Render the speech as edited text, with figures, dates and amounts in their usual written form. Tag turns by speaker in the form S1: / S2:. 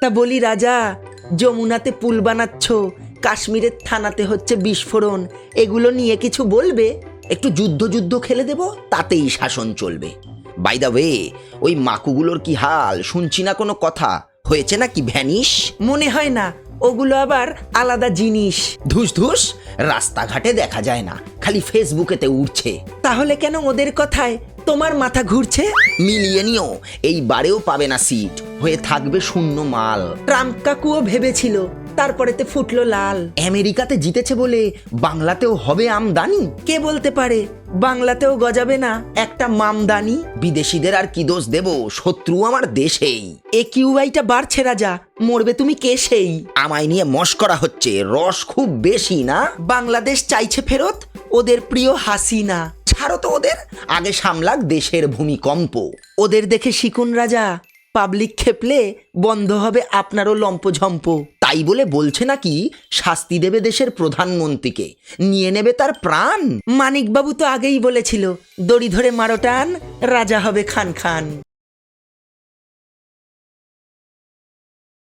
S1: তা বলি রাজা, যমুনাতে পুল বানাচ্ছ, কাশ্মীরের থানাতে হচ্ছে বিস্ফোরণ, এগুলো নিয়ে কিছু বলবে?
S2: একটু যুদ্ধ যুদ্ধ খেলে দেব, তাতেই শাসন চলবে। বাই দ্য ওয়ে, ওই মাকুগুলোর কি হাল? শুনছি না কোনো কথা, হয়েছে নাকি ভ্যানিশ?
S1: মনে হয় না, ওগুলো আবার আলাদা জিনিস।
S2: ধুস ধুস, রাস্তাঘাটে দেখা যায় না, খালি ফেসবুকেতে উঠছে।
S1: তাহলে কেন ওদের কথায় তোমার মাথা ঘুরছে?
S2: মিলিয়ে নিও, এইবারেও পাবে না সিট, হয়ে থাকবে শূন্য মাল।
S1: ট্রাম্প কাকুও ভেবেছিল, তারপরেতে ফুটলো লাল।
S2: আমেরিকাতে জিতেছে বলে বাংলাতেও হবে আমদানি?
S1: কে বলতে পারে বাংলাতেও গজাবে না একটা মামদানি?
S2: বিদেশিদের আর কি দোষ দেব, শত্রু আমার দেশেই।
S1: AQI-টা বাড়ছে রাজা, মরবে তুমি কেসেই।
S2: আমায় নিয়ে মস্করা হচ্ছে, রস খুব বেশি না?
S1: বাংলাদেশ চাইছে ফেরত ওদের প্রিয় হাসিনা।
S2: ছাড়ো তো ওদের, আগে সামলাক দেশের ভূমিকম্প।
S1: ওদের দেখে শিখুন রাজা, পাবলিক খেপলে বন্ধ হবে আপনারও লম্পঝম্প।
S2: তাই বলে বলছে নাকি শাস্তি দেবে দেশের প্রধানমন্ত্রীকে, নিয়ে নেবে তার প্রাণ।
S1: মানিকবাবু তো আগেই বলেছিল, দড়ি ধরে মারো টান, রাজা হবে খান খান।